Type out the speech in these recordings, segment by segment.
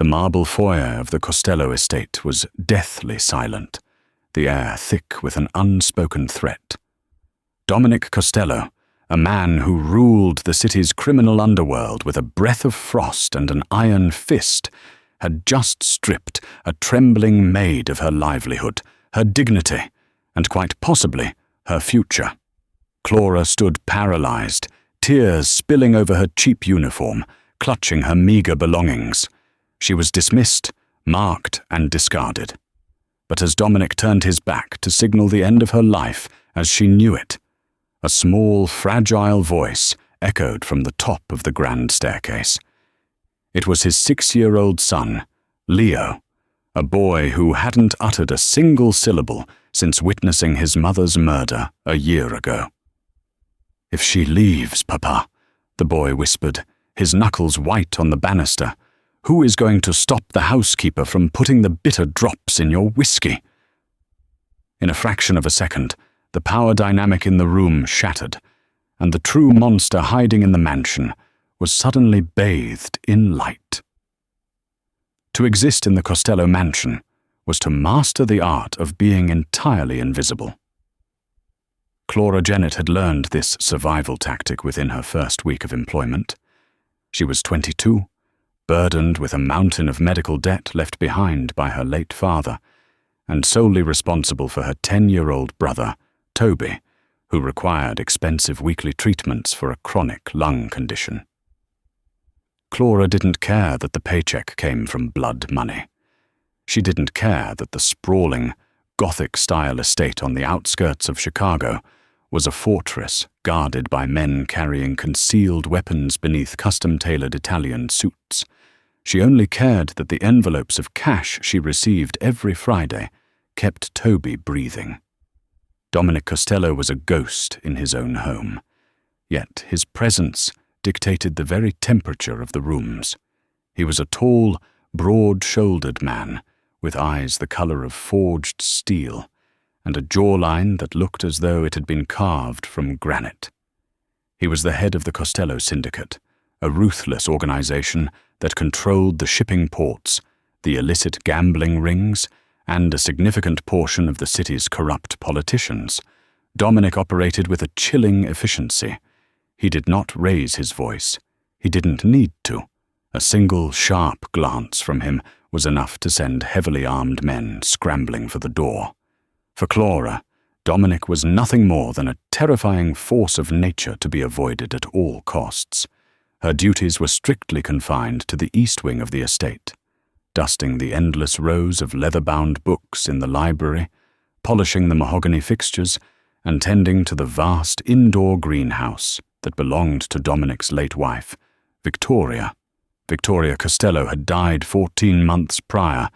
The marble foyer of the Costello estate was deathly silent, the air thick with an unspoken threat. Dominic Costello, a man who ruled the city's criminal underworld with a breath of frost and an iron fist, had just stripped a trembling Maid of her livelihood, her dignity, and quite possibly her future. Clara stood paralyzed, tears spilling over her cheap uniform, clutching her meager belongings. She was dismissed, marked, and discarded. But as Dominic turned his back to signal the end of her life as she knew it, a small, fragile voice echoed from the top of the grand staircase. It was his 6-year-old son, Leo, a boy who hadn't uttered a single syllable since witnessing his mother's murder a year ago. "If she leaves, Papa," the boy whispered, his knuckles white on the banister, "who is going to stop the housekeeper from putting the bitter drops in your whiskey?" In a fraction of a second, the power dynamic in the room shattered, and the true monster hiding in the mansion was suddenly bathed in light. To exist in the Costello mansion was to master the art of being entirely invisible. Clara Jennett had learned this survival tactic within her first week of employment. She was 22, burdened with a mountain of medical debt left behind by her late father, and solely responsible for her 10-year-old brother, Toby, who required expensive weekly treatments for a chronic lung condition. Clara didn't care that the paycheck came from blood money. She didn't care that the sprawling, Gothic-style estate on the outskirts of Chicago was a fortress guarded by men carrying concealed weapons beneath custom-tailored Italian suits. She only cared that the envelopes of cash she received every Friday kept Toby breathing. Dominic Costello was a ghost in his own home, yet his presence dictated the very temperature of the rooms. He was a tall, broad-shouldered man, with eyes the color of forged steel, and a jawline that looked as though it had been carved from granite. He was the head of the Costello Syndicate, a ruthless organization that controlled the shipping ports, the illicit gambling rings, and a significant portion of the city's corrupt politicians. Dominic operated with a chilling efficiency. He did not raise his voice. He didn't need to. A single sharp glance from him was enough to send heavily armed men scrambling for the door. For Clara, Dominic was nothing more than a terrifying force of nature to be avoided at all costs. Her duties were strictly confined to the east wing of the estate, dusting the endless rows of leather-bound books in the library, polishing the mahogany fixtures, and tending to the vast indoor greenhouse that belonged to Dominic's late wife, Victoria. Victoria Costello had died 14 months prior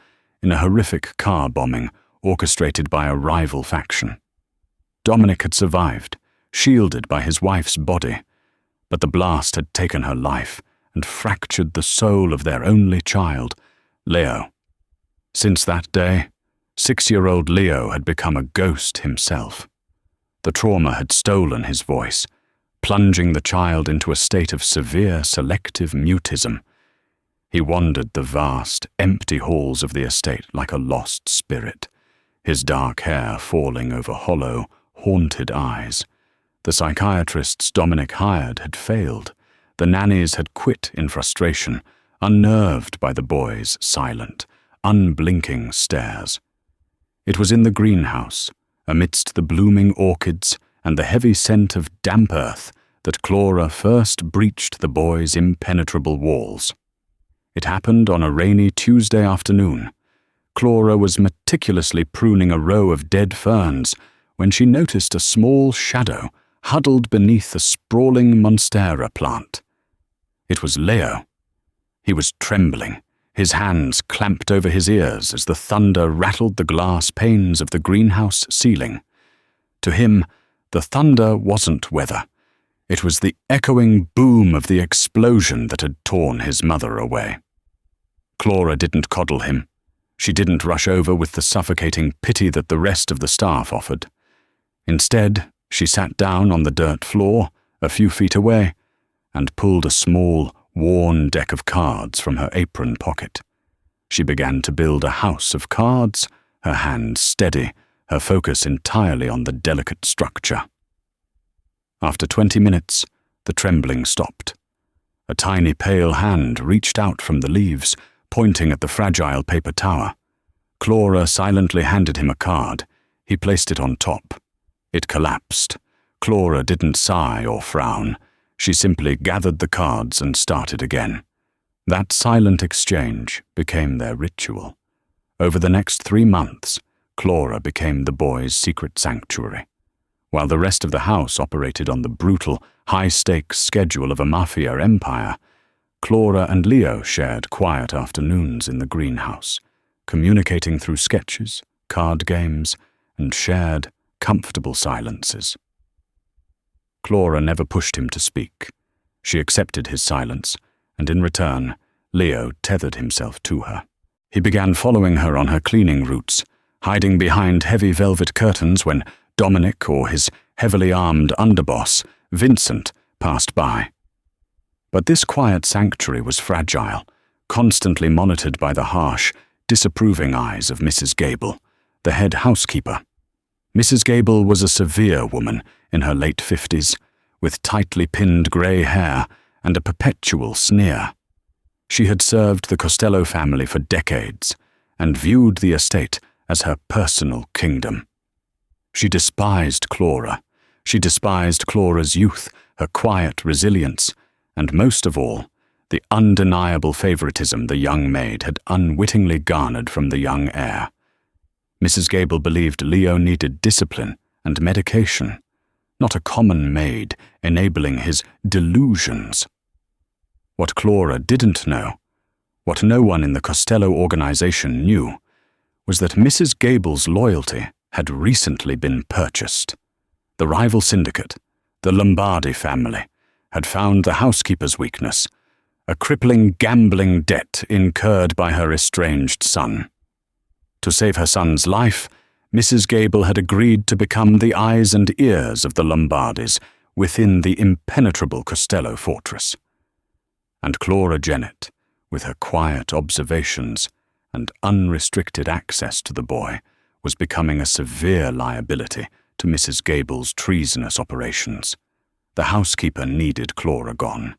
in a horrific car bombing orchestrated by a rival faction. Dominic had survived, shielded by his wife's body, but the blast had taken her life and fractured the soul of their only child, Leo. Since that day, 6-year-old Leo had become a ghost himself. The trauma had stolen his voice, plunging the child into a state of severe selective mutism. He wandered the vast, empty halls of the estate like a lost spirit, his dark hair falling over hollow, haunted eyes. The psychiatrists Dominic hired had failed. The nannies had quit in frustration, unnerved by the boy's silent, unblinking stares. It was in the greenhouse, amidst the blooming orchids and the heavy scent of damp earth, that Clara first breached the boy's impenetrable walls. It happened on a rainy Tuesday afternoon. Clara was meticulously pruning a row of dead ferns when she noticed a small shadow huddled beneath a sprawling monstera plant. It was Leo. He was trembling, his hands clamped over his ears as the thunder rattled the glass panes of the greenhouse ceiling. To him, the thunder wasn't weather. It was the echoing boom of the explosion that had torn his mother away. Clara didn't coddle him. She didn't rush over with the suffocating pity that the rest of the staff offered. Instead, she sat down on the dirt floor, a few feet away, and pulled a small, worn deck of cards from her apron pocket. She began to build a house of cards, her hand steady, her focus entirely on the delicate structure. After 20 minutes, the trembling stopped. A tiny pale hand reached out from the leaves, pointing at the fragile paper tower. Clara silently handed him a card. He placed it on top. It collapsed. Clara didn't sigh or frown. She simply gathered the cards and started again. That silent exchange became their ritual. Over the next 3 months, Clara became the boys' secret sanctuary. While the rest of the house operated on the brutal, high-stakes schedule of a Mafia empire, Clara and Leo shared quiet afternoons in the greenhouse, communicating through sketches, card games, and shared, comfortable silences. Clara never pushed him to speak. She accepted his silence, and in return, Leo tethered himself to her. He began following her on her cleaning routes, hiding behind heavy velvet curtains when Dominic or his heavily armed underboss, Vincent, passed by. But this quiet sanctuary was fragile, constantly monitored by the harsh, disapproving eyes of Mrs. Gable, the head housekeeper. Mrs. Gable was a severe woman in her late 50s, with tightly pinned grey hair and a perpetual sneer. She had served the Costello family for decades and viewed the estate as her personal kingdom. She despised Clara. She despised Clara's youth, her quiet resilience, and most of all, the undeniable favoritism the young maid had unwittingly garnered from the young heir. Mrs. Gable believed Leo needed discipline and medication, not a common maid enabling his delusions. What Clara didn't know, what no one in the Costello organization knew, was that Mrs. Gable's loyalty had recently been purchased. The rival syndicate, the Lombardi family, had found the housekeeper's weakness, a crippling gambling debt incurred by her estranged son. To save her son's life, Mrs. Gable had agreed to become the eyes and ears of the Lombardis within the impenetrable Costello fortress. And Clara Jennett, with her quiet observations and unrestricted access to the boy, was becoming a severe liability to Mrs. Gable's treasonous operations. The housekeeper needed Clara gone,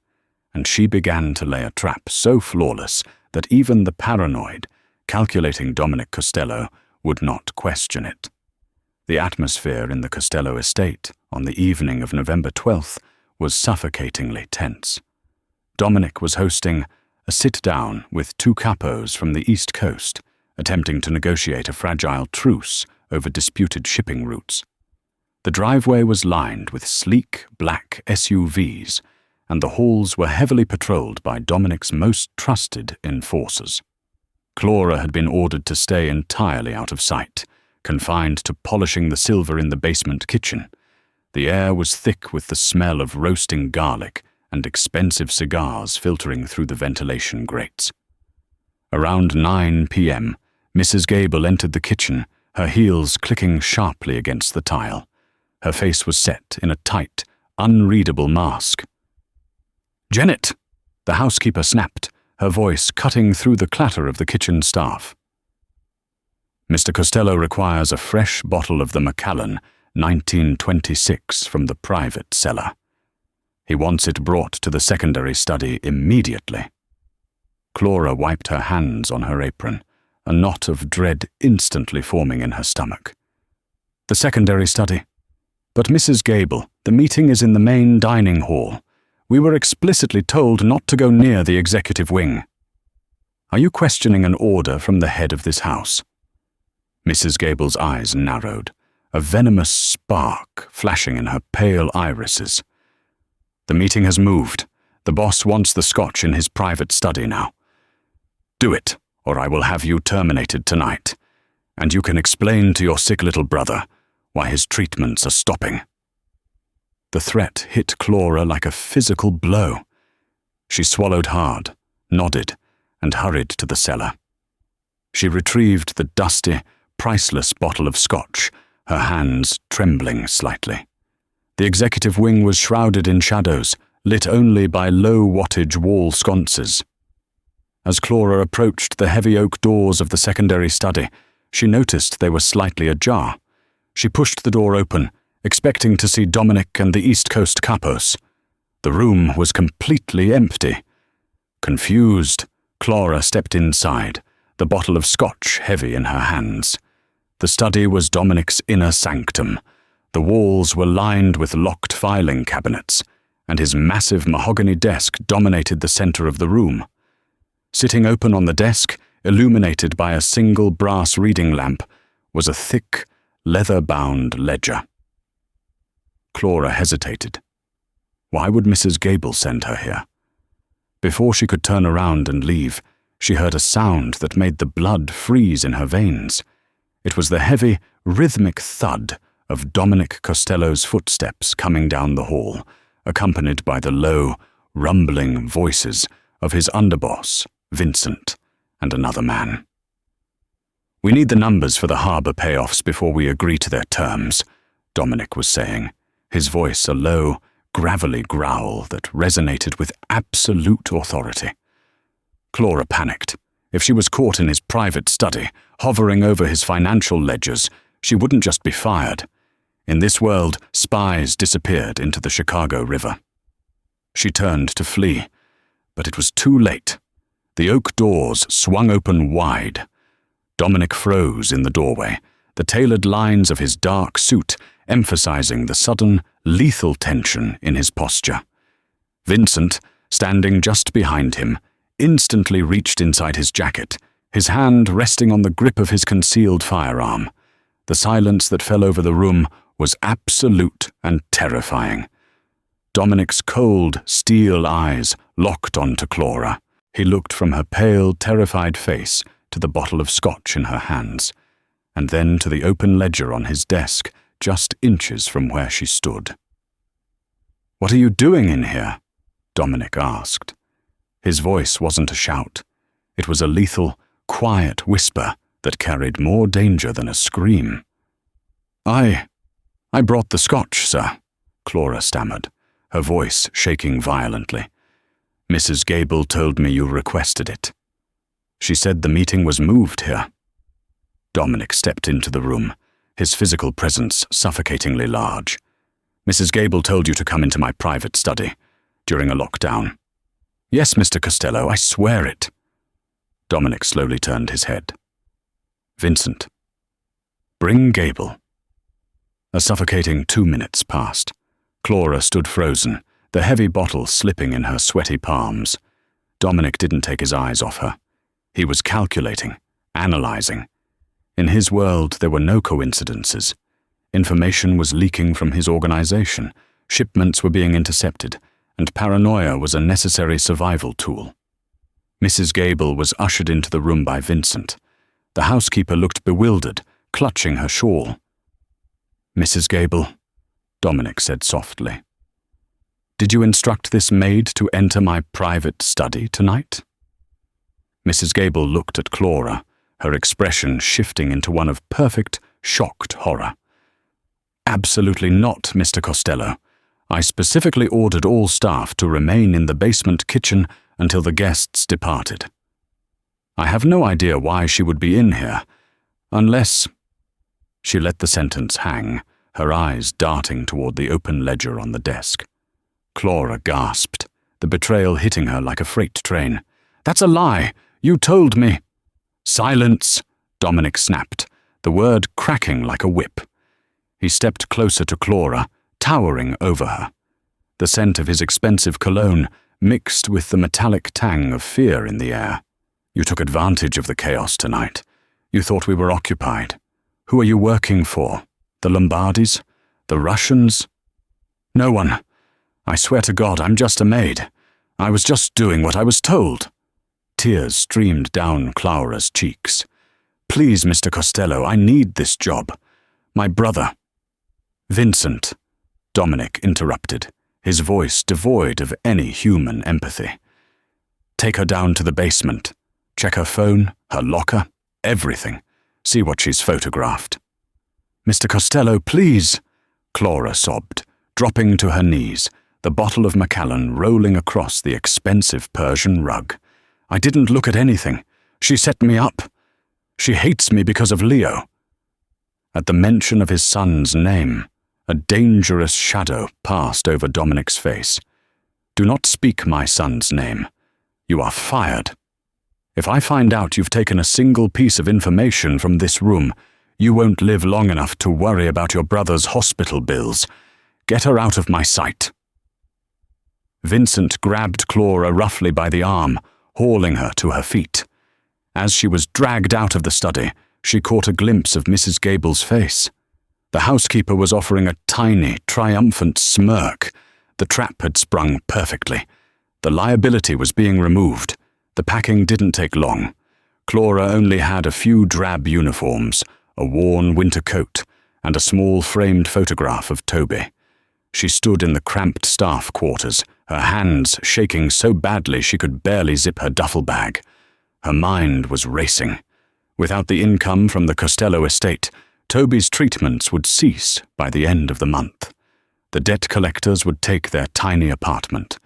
and she began to lay a trap so flawless that even the paranoid, calculating Dominic Costello would not question it. The atmosphere in the Costello estate on the evening of November 12th was suffocatingly tense. Dominic was hosting a sit-down with 2 capos from the East Coast, attempting to negotiate a fragile truce over disputed shipping routes. The driveway was lined with sleek, black SUVs, and the halls were heavily patrolled by Dominic's most trusted enforcers. Clara had been ordered to stay entirely out of sight, confined to polishing the silver in the basement kitchen. The air was thick with the smell of roasting garlic and expensive cigars filtering through the ventilation grates. Around 9 p.m., Mrs. Gable entered the kitchen, her heels clicking sharply against the tile. Her face was set in a tight, unreadable mask. "Jennett!" the housekeeper snapped, her voice cutting through the clatter of the kitchen staff. "Mr. Costello requires a fresh bottle of the Macallan 1926 from the private cellar. He wants it brought to the secondary study immediately." Clara wiped her hands on her apron, a knot of dread instantly forming in her stomach. "The secondary study? But Mrs. Gable, the meeting is in the main dining hall. We were explicitly told not to go near the executive wing. Are you questioning an order from the head of this house?" Mrs. Gable's eyes narrowed, a venomous spark flashing in her pale irises. "The meeting has moved. The boss wants the scotch in his private study now. Do it, or I will have you terminated tonight, and you can explain to your sick little brother why his treatments are stopping." The threat hit Clara like a physical blow. She swallowed hard, nodded, and hurried to the cellar. She retrieved the dusty, priceless bottle of scotch, her hands trembling slightly. The executive wing was shrouded in shadows, lit only by low-wattage wall sconces. As Clara approached the heavy oak doors of the secondary study, she noticed they were slightly ajar. She pushed the door open, expecting to see Dominic and the East Coast capos. The room was completely empty. Confused, Clara stepped inside, the bottle of scotch heavy in her hands. The study was Dominic's inner sanctum. The walls were lined with locked filing cabinets, and his massive mahogany desk dominated the center of the room. Sitting open on the desk, illuminated by a single brass reading lamp, was a thick, leather-bound ledger. Clara hesitated. Why would Mrs. Gable send her here? Before she could turn around and leave, she heard a sound that made the blood freeze in her veins. It was the heavy, rhythmic thud of Dominic Costello's footsteps coming down the hall, accompanied by the low, rumbling voices of his underboss, Vincent, and another man. "We need the numbers for the harbor payoffs before we agree to their terms," Dominic was saying, his voice a low, gravelly growl that resonated with absolute authority. Clara panicked. If she was caught in his private study, hovering over his financial ledgers, she wouldn't just be fired. In this world, spies disappeared into the Chicago River. She turned to flee, but it was too late. The oak doors swung open wide. Dominic froze in the doorway, the tailored lines of his dark suit emphasizing the sudden, lethal tension in his posture. Vincent, standing just behind him, instantly reached inside his jacket, his hand resting on the grip of his concealed firearm. The silence that fell over the room was absolute and terrifying. Dominic's cold, steel eyes locked onto Clara. He looked from her pale, terrified face to the bottle of scotch in her hands, and then to the open ledger on his desk, just inches from where she stood. "What are you doing in here?" Dominic asked. His voice wasn't a shout. It was a lethal, quiet whisper that carried more danger than a scream. I brought the scotch, sir," Clara stammered, her voice shaking violently. "Mrs. Gable told me you requested it. She said the meeting was moved here." Dominic stepped into the room, his physical presence suffocatingly large. "Mrs. Gable told you to come into my private study during a lockdown." "Yes, Mr. Costello, I swear it." Dominic slowly turned his head. "Vincent, bring Gable." A suffocating 2 minutes passed. Clara stood frozen, the heavy bottle slipping in her sweaty palms. Dominic didn't take his eyes off her. He was calculating, analyzing. In his world, there were no coincidences. Information was leaking from his organization, shipments were being intercepted, and paranoia was a necessary survival tool. Mrs. Gable was ushered into the room by Vincent. The housekeeper looked bewildered, clutching her shawl. "Mrs. Gable," Dominic said softly, "did you instruct this maid to enter my private study tonight?" Mrs. Gable looked at Clara, her expression shifting into one of perfect, shocked horror. "Absolutely not, Mr. Costello. I specifically ordered all staff to remain in the basement kitchen until the guests departed. I have no idea why she would be in here, unless—" She let the sentence hang, her eyes darting toward the open ledger on the desk. Clara gasped, the betrayal hitting her like a freight train. "That's a lie! You told me—" "Silence!" Dominic snapped, the word cracking like a whip. He stepped closer to Clara, towering over her. The scent of his expensive cologne mixed with the metallic tang of fear in the air. "You took advantage of the chaos tonight. You thought we were occupied. Who are you working for? The Lombardis? The Russians?" "No one. I swear to God, I'm just a maid. I was just doing what I was told." Tears streamed down Clara's cheeks. "Please, Mr. Costello, I need this job. My brother—" "Vincent," Dominic interrupted, his voice devoid of any human empathy. "Take her down to the basement. Check her phone, her locker, everything. See what she's photographed." "Mr. Costello, please," Clara sobbed, dropping to her knees, the bottle of Macallan rolling across the expensive Persian rug. I didn't look at anything. She set me up. She hates me because of Leo." At the mention of his son's name, a dangerous shadow passed over Dominic's face. "Do not speak my son's name. You are fired. If I find out you've taken a single piece of information from this room, you won't live long enough to worry about your brother's hospital bills. Get her out of my sight." Vincent grabbed Clara roughly by the arm, hauling her to her feet. As she was dragged out of the study, she caught a glimpse of Mrs. Gable's face. The housekeeper was offering a tiny, triumphant smirk. The trap had sprung perfectly. The liability was being removed. The packing didn't take long. Clara only had a few drab uniforms, a worn winter coat, and a small framed photograph of Toby. She stood in the cramped staff quarters, her hands shaking so badly she could barely zip her duffel bag. Her mind was racing. Without the income from the Costello estate, Toby's treatments would cease by the end of the month. The debt collectors would take their tiny apartment.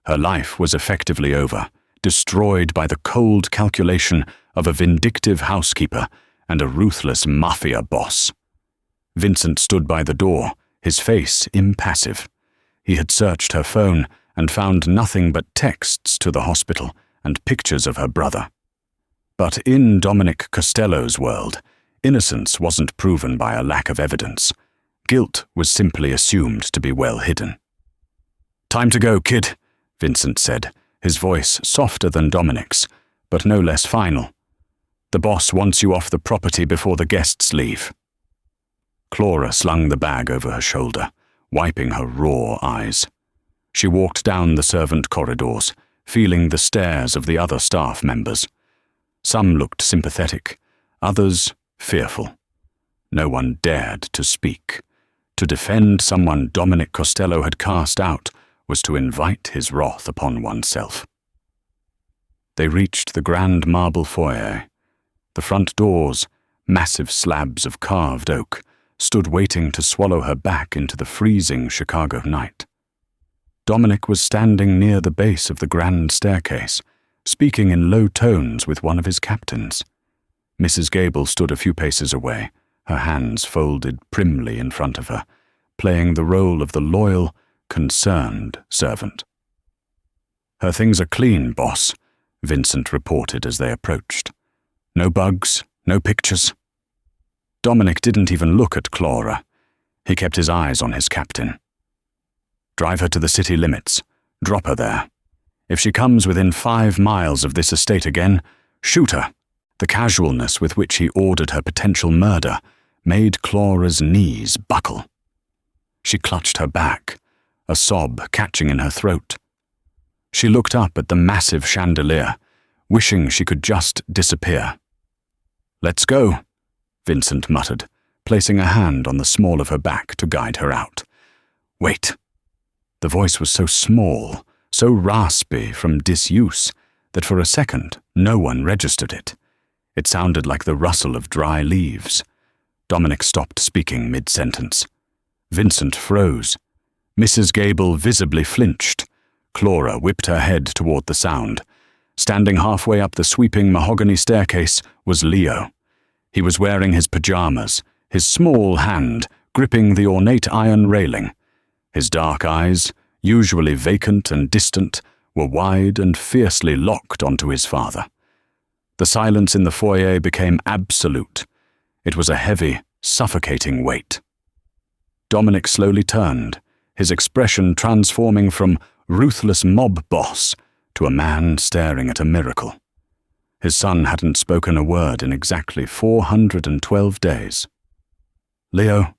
Her life was effectively over, destroyed by the cold calculation of a vindictive housekeeper and a ruthless Mafia boss. Vincent stood by the door, his face impassive. He had searched her phone and found nothing but texts to the hospital and pictures of her brother. But in Dominic Costello's world, innocence wasn't proven by a lack of evidence. Guilt was simply assumed to be well hidden. "Time to go, kid," Vincent said, his voice softer than Dominic's, but no less final. "The boss wants you off the property before the guests leave." Clara slung the bag over her shoulder, wiping her raw eyes. She walked down the servant corridors, feeling the stares of the other staff members. Some looked sympathetic, others fearful. No one dared to speak. To defend someone Dominic Costello had cast out was to invite his wrath upon oneself. They reached the grand marble foyer. The front doors, massive slabs of carved oak, stood waiting to swallow her back into the freezing Chicago night. Dominic was standing near the base of the grand staircase, speaking in low tones with one of his captains. Mrs. Gable stood a few paces away, her hands folded primly in front of her, playing the role of the loyal, concerned servant. "Her things are clean, boss," Vincent reported as they approached. "No bugs, no pictures." Dominic didn't even look at Clara. He kept his eyes on his captain. "Drive her to the city limits. Drop her there. If she comes within 5 miles of this estate again, shoot her." The casualness with which he ordered her potential murder made Clara's knees buckle. She clutched her back, a sob catching in her throat. She looked up at the massive chandelier, wishing she could just disappear. "Let's go," Vincent muttered, placing a hand on the small of her back to guide her out. "Wait." The voice was so small, so raspy from disuse, that for a second no one registered it. It sounded like the rustle of dry leaves. Dominic stopped speaking mid-sentence. Vincent froze. Mrs. Gable visibly flinched. Clara whipped her head toward the sound. Standing halfway up the sweeping mahogany staircase was Leo. He was wearing his pajamas, his small hand gripping the ornate iron railing. His dark eyes, usually vacant and distant, were wide and fiercely locked onto his father. The silence in the foyer became absolute. It was a heavy, suffocating weight. Dominic slowly turned, his expression transforming from ruthless mob boss to a man staring at a miracle. His son hadn't spoken a word in exactly 412 days. "Leo,"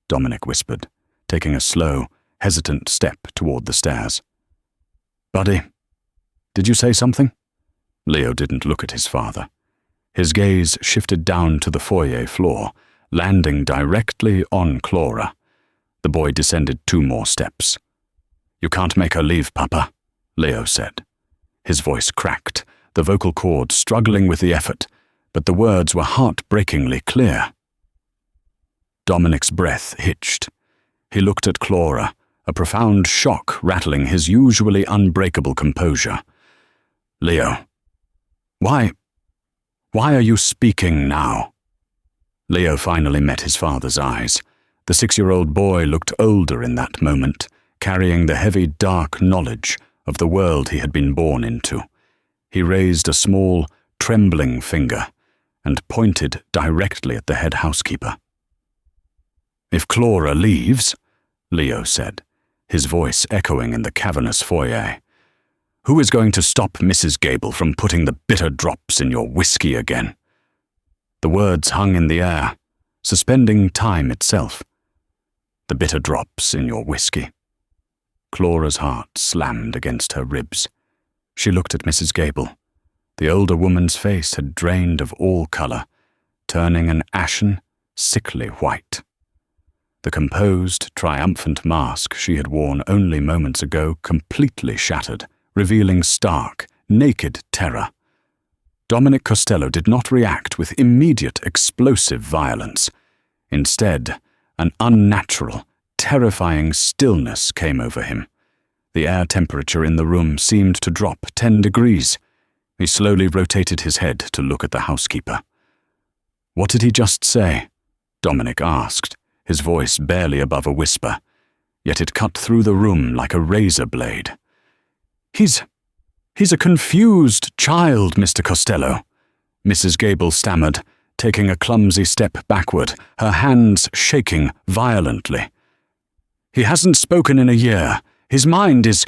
Dominic whispered, taking a slow, hesitant step toward the stairs. "Buddy, did you say something?" Leo didn't look at his father. His gaze shifted down to the foyer floor, landing directly on Clara. The boy descended 2 more steps. "You can't make her leave, Papa," Leo said. His voice cracked, the vocal cord struggling with the effort, but the words were heartbreakingly clear. Dominic's breath hitched. He looked at Clara, a profound shock rattling his usually unbreakable composure. "Leo, Why are you speaking now?" Leo finally met his father's eyes. The 6-year-old boy looked older in that moment, carrying the heavy, dark knowledge of the world he had been born into. He raised a small, trembling finger and pointed directly at the head housekeeper. "If Clara leaves," Leo said, his voice echoing in the cavernous foyer, "who is going to stop Mrs. Gable from putting the bitter drops in your whiskey again?" The words hung in the air, suspending time itself. "The bitter drops in your whiskey." Clara's heart slammed against her ribs. She looked at Mrs. Gable. The older woman's face had drained of all color, turning an ashen, sickly white. The composed, triumphant mask she had worn only moments ago completely shattered, revealing stark, naked terror. Dominic Costello did not react with immediate, explosive violence. Instead, an unnatural, terrifying stillness came over him. The air temperature in the room seemed to drop 10 degrees. He slowly rotated his head to look at the housekeeper. "What did he just say?" Dominic asked, his voice barely above a whisper, yet it cut through the room like a razor blade. He's a confused child, Mr. Costello," Mrs. Gable stammered, taking a clumsy step backward, her hands shaking violently. "He hasn't spoken in a year. His mind is...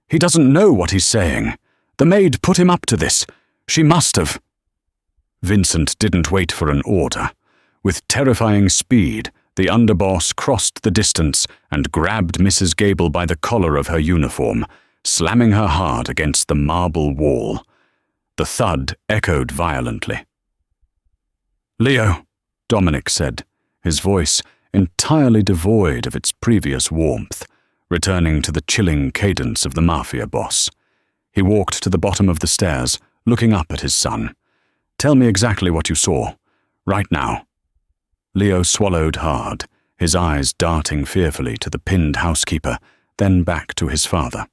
he doesn't know what he's saying. The maid put him up to this. She must have." Vincent didn't wait for an order. With terrifying speed, the underboss crossed the distance and grabbed Mrs. Gable by the collar of her uniform, slamming her hard against the marble wall. The thud echoed violently. "Leo," Dominic said, his voice entirely devoid of its previous warmth, returning to the chilling cadence of the Mafia boss. He walked to the bottom of the stairs, looking up at his son. "Tell me exactly what you saw. Right now." Leo swallowed hard, his eyes darting fearfully to the pinned housekeeper, then back to his father.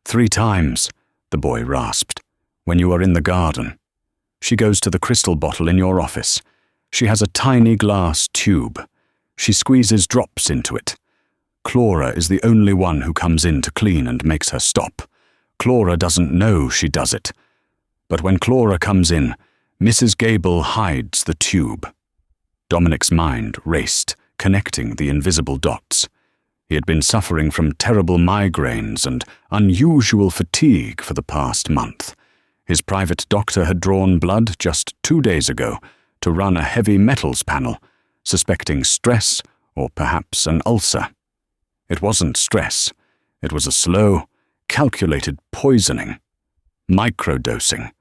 "3 times, the boy rasped, "when you are in the garden. She goes to the crystal bottle in your office. She has a tiny glass tube. She squeezes drops into it. Clara is the only one who comes in to clean and makes her stop. Clara doesn't know she does it. But when Clara comes in, Mrs. Gable hides the tube." Dominic's mind raced, connecting the invisible dots. He had been suffering from terrible migraines and unusual fatigue for the past month. His private doctor had drawn blood just 2 days ago to run a heavy metals panel, suspecting stress or perhaps an ulcer. It wasn't stress. It was a slow, calculated poisoning. Microdosing,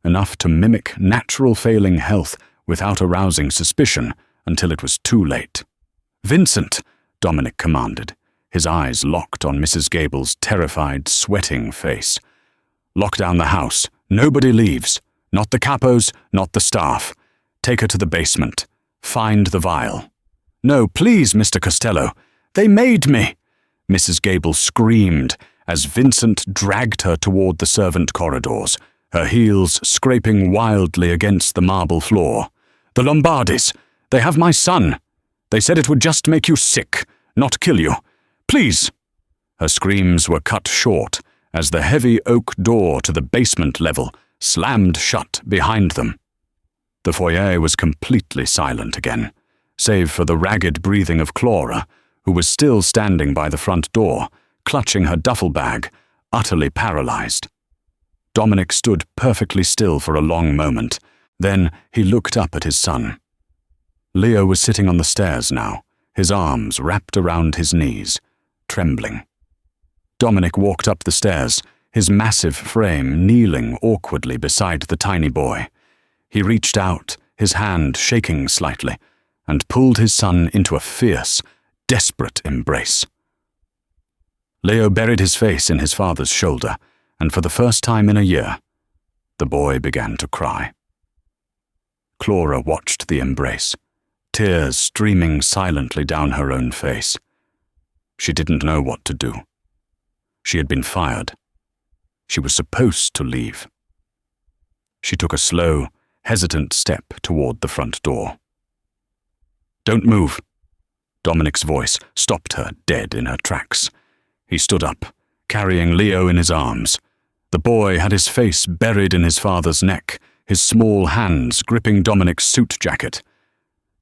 enough to mimic natural failing health without arousing suspicion until it was too late. "Vincent," Dominic commanded, his eyes locked on Mrs. Gable's terrified, sweating face. "Lock down the house. Nobody leaves. Not the capos, not the staff. Take her to the basement. Find the vial." "No, please, Mr. Costello. They made me," Mrs. Gable screamed as Vincent dragged her toward the servant corridors, her heels scraping wildly against the marble floor. "The Lombardis. They have my son. They said it would just make you sick, not kill you. Please." Her screams were cut short as the heavy oak door to the basement level slammed shut behind them. The foyer was completely silent again, save for the ragged breathing of Clara, who was still standing by the front door, clutching her duffel bag, utterly paralyzed. Dominic stood perfectly still for a long moment. Then he looked up at his son. Leo was sitting on the stairs now, his arms wrapped around his knees, trembling. Dominic walked up the stairs, his massive frame kneeling awkwardly beside the tiny boy. He reached out, his hand shaking slightly, and pulled his son into a fierce, desperate embrace. Leo buried his face in his father's shoulder, and for the first time in a year, the boy began to cry. Clara watched the embrace, tears streaming silently down her own face. She didn't know what to do. She had been fired. She was supposed to leave. She took a slow, hesitant step toward the front door. "Don't move." Dominic's voice stopped her dead in her tracks. He stood up, carrying Leo in his arms. The boy had his face buried in his father's neck, his small hands gripping Dominic's suit jacket.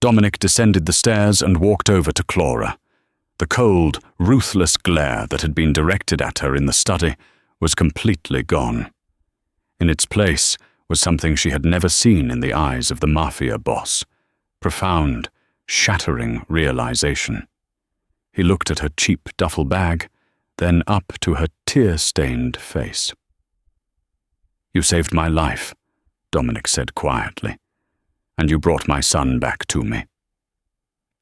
Dominic descended the stairs and walked over to Clara. The cold, ruthless glare that had been directed at her in the study was completely gone. In its place was something she had never seen in the eyes of the Mafia boss: profound, shattering realization. He looked at her cheap duffel bag, then up to her tear-stained face. "You saved my life," Dominic said quietly, "and you brought my son back to me."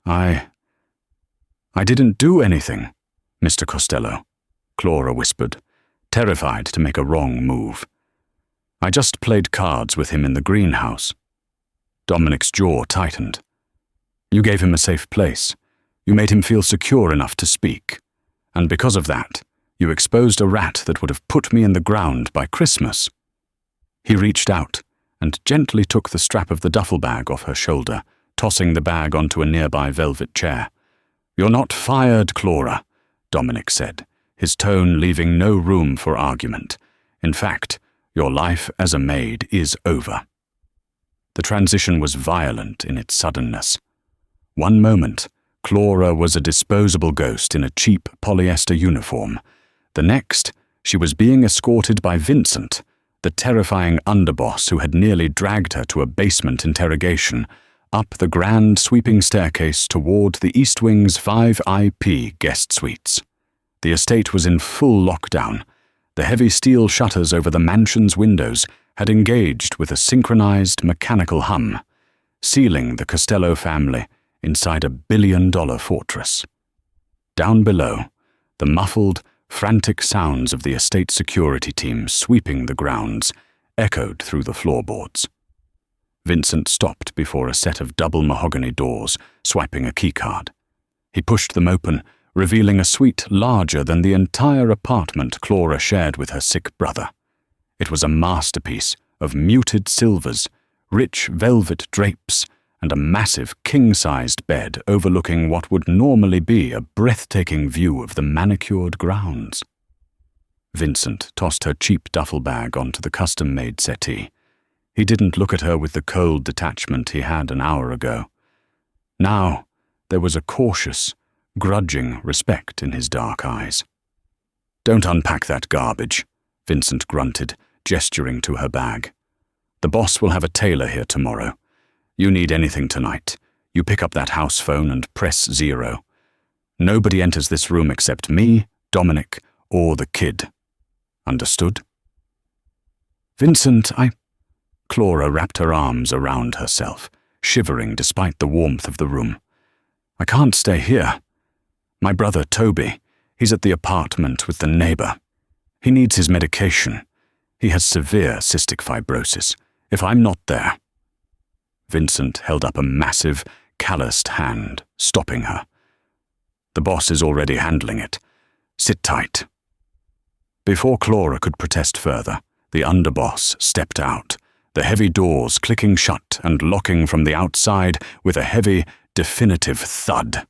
I didn't do anything, Mr. Costello," Clara whispered, terrified to make a wrong move. "I just played cards with him in the greenhouse." Dominic's jaw tightened. "You gave him a safe place. You made him feel secure enough to speak. And because of that, you exposed a rat that would have put me in the ground by Christmas." He reached out and gently took the strap of the duffel bag off her shoulder, tossing the bag onto a nearby velvet chair. "You're not fired, Clara," Dominic said, his tone leaving no room for argument. "In fact, your life as a maid is over." The transition was violent in its suddenness. One moment, Clara was a disposable ghost in a cheap polyester uniform. The next, she was being escorted by Vincent, the terrifying underboss who had nearly dragged her to a basement interrogation, up the grand sweeping staircase toward the East Wing's 5IP guest suites. The estate was in full lockdown. The heavy steel shutters over the mansion's windows had engaged with a synchronized mechanical hum, sealing the Costello family inside a billion-dollar fortress. Down below, the muffled, frantic sounds of the estate security team sweeping the grounds echoed through the floorboards. Vincent stopped before a set of double mahogany doors, swiping a keycard. He pushed them open, revealing a suite larger than the entire apartment Clara shared with her sick brother. It was a masterpiece of muted silvers, rich velvet drapes, and a massive king-sized bed overlooking what would normally be a breathtaking view of the manicured grounds. Vincent tossed her cheap duffel bag onto the custom-made settee. He didn't look at her with the cold detachment he had an hour ago. Now, there was a cautious, grudging respect in his dark eyes. "Don't unpack that garbage," Vincent grunted, gesturing to her bag. "The boss will have a tailor here tomorrow. You need anything tonight, you pick up that house phone and press 0. Nobody enters this room except me, Dominic, or the kid. Understood?" "Vincent, Clara wrapped her arms around herself, shivering despite the warmth of the room. "I can't stay here. My brother, Toby, he's at the apartment with the neighbor. He needs his medication. He has severe cystic fibrosis. If I'm not there—" Vincent held up a massive, calloused hand, stopping her. "The boss is already handling it. Sit tight." Before Clara could protest further, the underboss stepped out, the heavy doors clicking shut and locking from the outside with a heavy, definitive thud.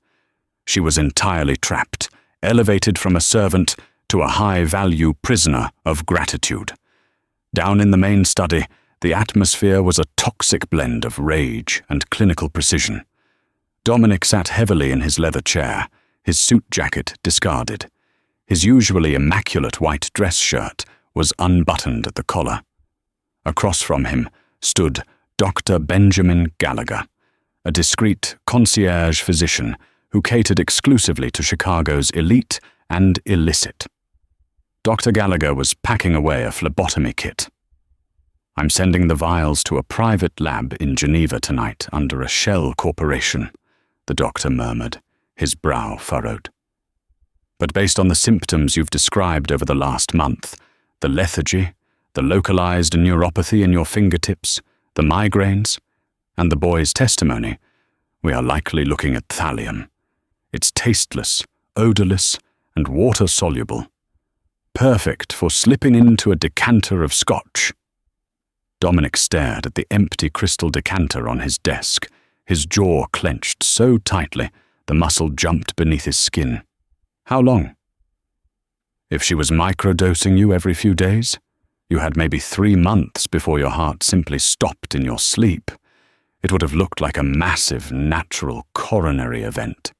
She was entirely trapped, elevated from a servant to a high-value prisoner of gratitude. Down in the main study, the atmosphere was a toxic blend of rage and clinical precision. Dominic sat heavily in his leather chair, his suit jacket discarded. His usually immaculate white dress shirt was unbuttoned at the collar. Across from him stood Dr. Benjamin Gallagher, a discreet concierge physician who catered exclusively to Chicago's elite and illicit. Dr. Gallagher was packing away a phlebotomy kit. "I'm sending the vials to a private lab in Geneva tonight under a shell corporation," the doctor murmured, his brow furrowed. "But based on the symptoms you've described over the last month, the lethargy, the localized neuropathy in your fingertips, the migraines, and the boy's testimony, we are likely looking at thallium. It's tasteless, odorless, and water-soluble. Perfect for slipping into a decanter of scotch." Dominic stared at the empty crystal decanter on his desk, his jaw clenched so tightly the muscle jumped beneath his skin. How long? If she was microdosing you every few days, you had maybe 3 months before your heart simply stopped in your sleep. It would have looked like a massive, natural coronary event.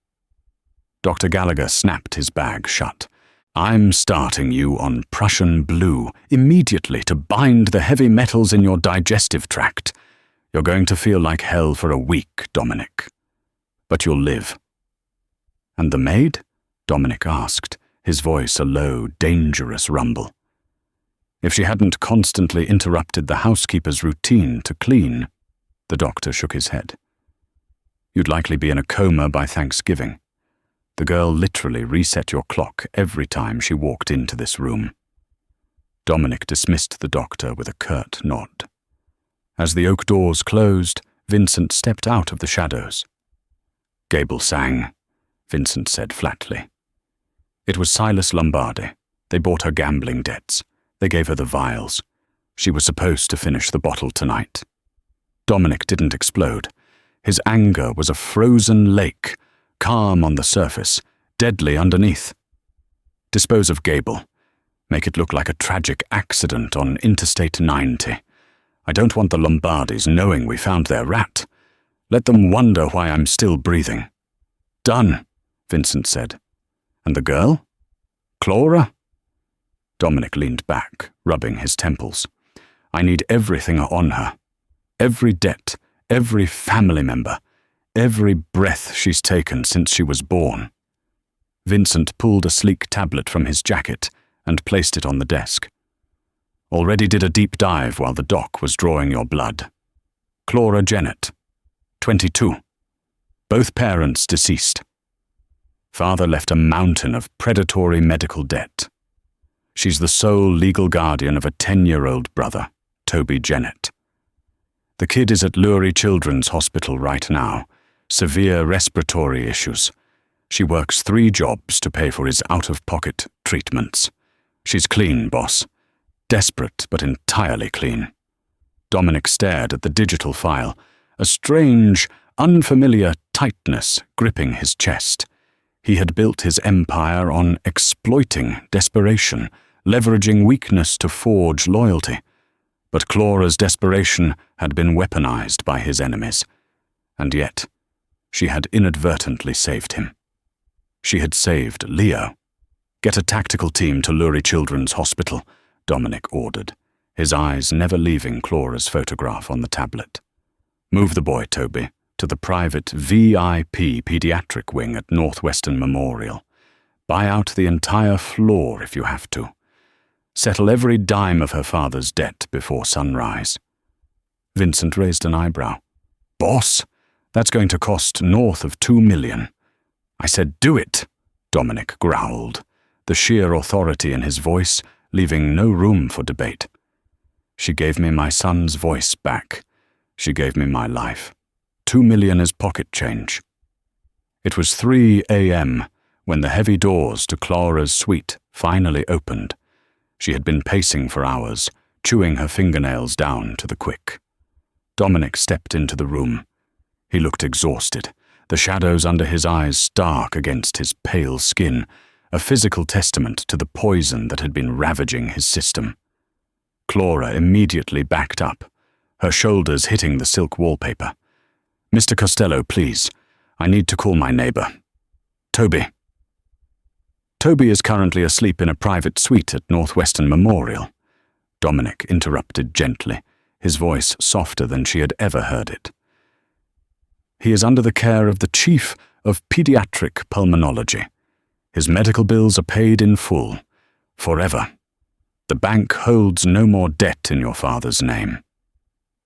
Dr. Gallagher snapped his bag shut. I'm starting you on Prussian blue immediately to bind the heavy metals in your digestive tract. You're going to feel like hell for a week, Dominic. But you'll live. And the maid? Dominic asked, his voice a low, dangerous rumble. If she hadn't constantly interrupted the housekeeper's routine to clean, the doctor shook his head. You'd likely be in a coma by Thanksgiving. The girl literally reset your clock every time she walked into this room. Dominic dismissed the doctor with a curt nod. As the oak doors closed, Vincent stepped out of the shadows. Gable sang, Vincent said flatly. It was Silas Lombardi. They bought her gambling debts. They gave her the vials. She was supposed to finish the bottle tonight. Dominic didn't explode. His anger was a frozen lake, calm on the surface, deadly underneath. Dispose of Gable. Make it look like a tragic accident on Interstate 90. I don't want the Lombardis knowing we found their rat. Let them wonder why I'm still breathing. Done, Vincent said. And the girl? Clara? Dominic leaned back, rubbing his temples. I need everything on her. Every debt, every family member, every breath she's taken since she was born. Vincent pulled a sleek tablet from his jacket and placed it on the desk. Already did a deep dive while the doc was drawing your blood. Clara Jennett, 22. Both parents deceased. Father left a mountain of predatory medical debt. She's the sole legal guardian of a 10-year-old brother, Toby Jennett. The kid is at Lurie Children's Hospital right now. Severe respiratory issues. She works 3 jobs to pay for his out-of-pocket treatments. She's clean, boss. Desperate, but entirely clean. Dominic stared at the digital file, a strange, unfamiliar tightness gripping his chest. He had built his empire on exploiting desperation, leveraging weakness to forge loyalty. But Clara's desperation had been weaponized by his enemies. And yet, she had inadvertently saved him. She had saved Leo. Get a tactical team to Lurie Children's Hospital, Dominic ordered, his eyes never leaving Clara's photograph on the tablet. Move the boy, Toby, to the private VIP pediatric wing at Northwestern Memorial. Buy out the entire floor if you have to. Settle every dime of her father's debt before sunrise. Vincent raised an eyebrow. Boss, that's going to cost north of $2 million. I said, do it, Dominic growled, the sheer authority in his voice leaving no room for debate. She gave me my son's voice back. She gave me my life. $2 million is pocket change. It was 3 a.m. when the heavy doors to Clara's suite finally opened. She had been pacing for hours, chewing her fingernails down to the quick. Dominic stepped into the room. He looked exhausted, the shadows under his eyes stark against his pale skin, a physical testament to the poison that had been ravaging his system. Clara immediately backed up, her shoulders hitting the silk wallpaper. Mr. Costello, please. I need to call my neighbor. Toby. Toby is currently asleep in a private suite at Northwestern Memorial. Dominic interrupted gently, his voice softer than she had ever heard it. He is under the care of the chief of pediatric pulmonology. His medical bills are paid in full, forever. The bank holds no more debt in your father's name.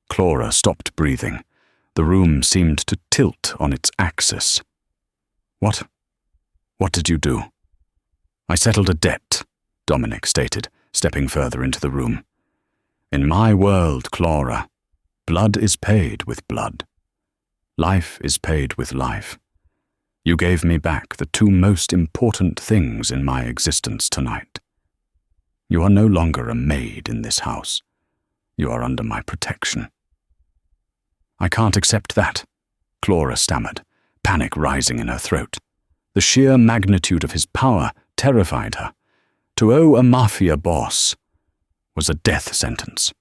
Clara stopped breathing. The room seemed to tilt on its axis. What? What did you do? I settled a debt, Dominic stated, stepping further into the room. In my world, Clara, blood is paid with blood. Life is paid with life. You gave me back the 2 most important things in my existence tonight. You are no longer a maid in this house. You are under my protection." "I can't accept that," Clara stammered, panic rising in her throat. The sheer magnitude of his power terrified her. To owe a Mafia boss was a death sentence.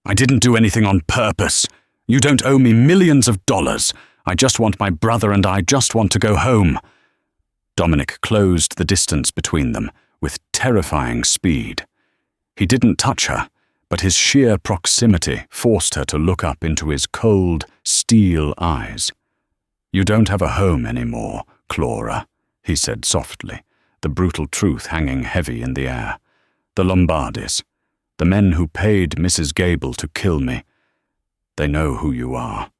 "I didn't do anything on purpose. You don't owe me millions of dollars. I just want my brother and I just want to go home." Dominic closed the distance between them with terrifying speed. He didn't touch her, but his sheer proximity forced her to look up into his cold, steel eyes. "You don't have a home anymore, Clara," he said softly, the brutal truth hanging heavy in the air. "The Lombardis, the men who paid Mrs. Gable to kill me, they know who you are.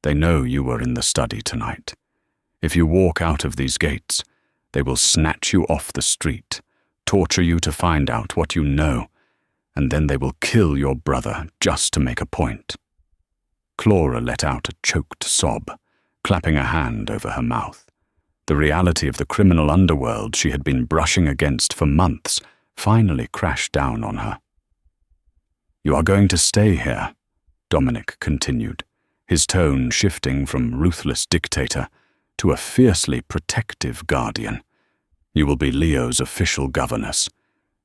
They know you were in the study tonight. If you walk out of these gates, they will snatch you off the street, torture you to find out what you know, and then they will kill your brother just to make a point." Clara let out a choked sob, clapping a hand over her mouth. The reality of the criminal underworld she had been brushing against for months finally crashed down on her. "You are going to stay here," Dominic continued, his tone shifting from ruthless dictator to a fiercely protective guardian. "You will be Leo's official governess.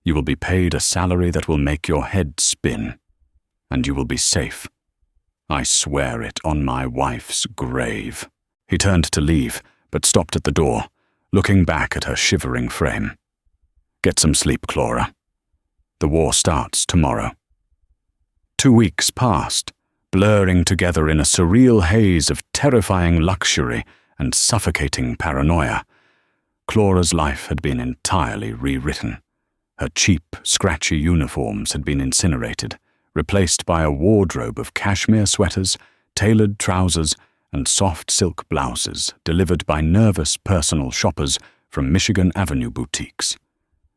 You will be paid a salary that will make your head spin. And you will be safe. I swear it on my wife's grave." He turned to leave, but stopped at the door, looking back at her shivering frame. "Get some sleep, Clara. The war starts tomorrow." 2 weeks passed, blurring together in a surreal haze of terrifying luxury and suffocating paranoia. Clara's life had been entirely rewritten. Her cheap, scratchy uniforms had been incinerated, replaced by a wardrobe of cashmere sweaters, tailored trousers, and soft silk blouses delivered by nervous personal shoppers from Michigan Avenue boutiques.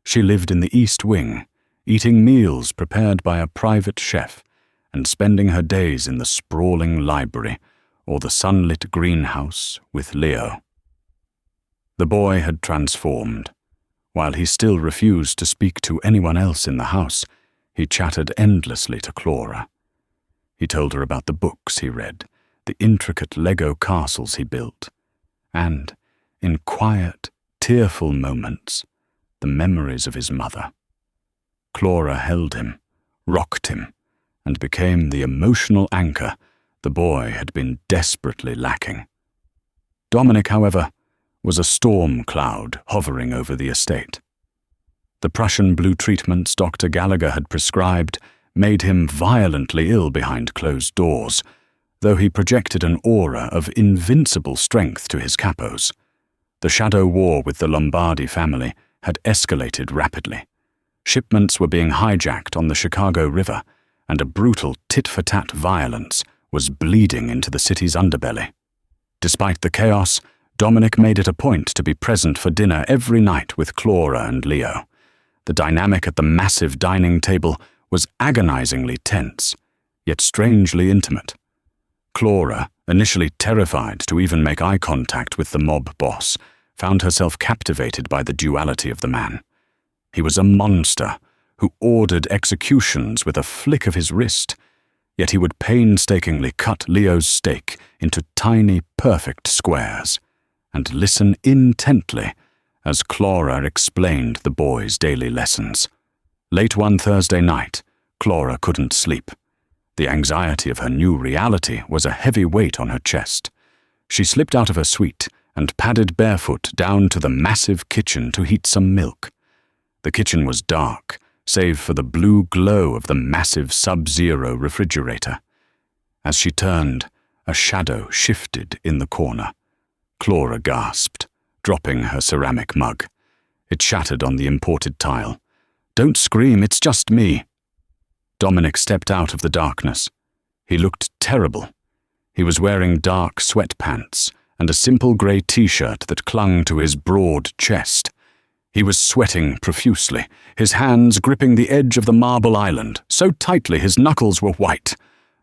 She lived in the East Wing, eating meals prepared by a private chef, and spending her days in the sprawling library or the sunlit greenhouse with Leo. The boy had transformed. While he still refused to speak to anyone else in the house, he chattered endlessly to Clara. He told her about the books he read, the intricate Lego castles he built, and, in quiet, tearful moments, the memories of his mother. Clara held him, rocked him, and became the emotional anchor the boy had been desperately lacking. Dominic, however, was a storm cloud hovering over the estate. The Prussian blue treatments Dr. Gallagher had prescribed made him violently ill behind closed doors, though he projected an aura of invincible strength to his capos. The shadow war with the Lombardi family had escalated rapidly. Shipments were being hijacked on the Chicago River, and a brutal tit-for-tat violence was bleeding into the city's underbelly. Despite the chaos, Dominic made it a point to be present for dinner every night with Clara and Leo. The dynamic at the massive dining table was agonizingly tense, yet strangely intimate. Clara, initially terrified to even make eye contact with the mob boss, found herself captivated by the duality of the man. He was a monster who ordered executions with a flick of his wrist, yet he would painstakingly cut Leo's steak into tiny, perfect squares, and listen intently as Clara explained the boy's daily lessons. Late one Thursday night, Clara couldn't sleep. The anxiety of her new reality was a heavy weight on her chest. She slipped out of her suite and padded barefoot down to the massive kitchen to heat some milk. The kitchen was dark, save for the blue glow of the massive sub-zero refrigerator. As she turned, a shadow shifted in the corner. Clara gasped, dropping her ceramic mug. It shattered on the imported tile. "Don't scream, it's just me." Dominic stepped out of the darkness. He looked terrible. He was wearing dark sweatpants and a simple grey t-shirt that clung to his broad chest. He was sweating profusely, his hands gripping the edge of the marble island, so tightly his knuckles were white.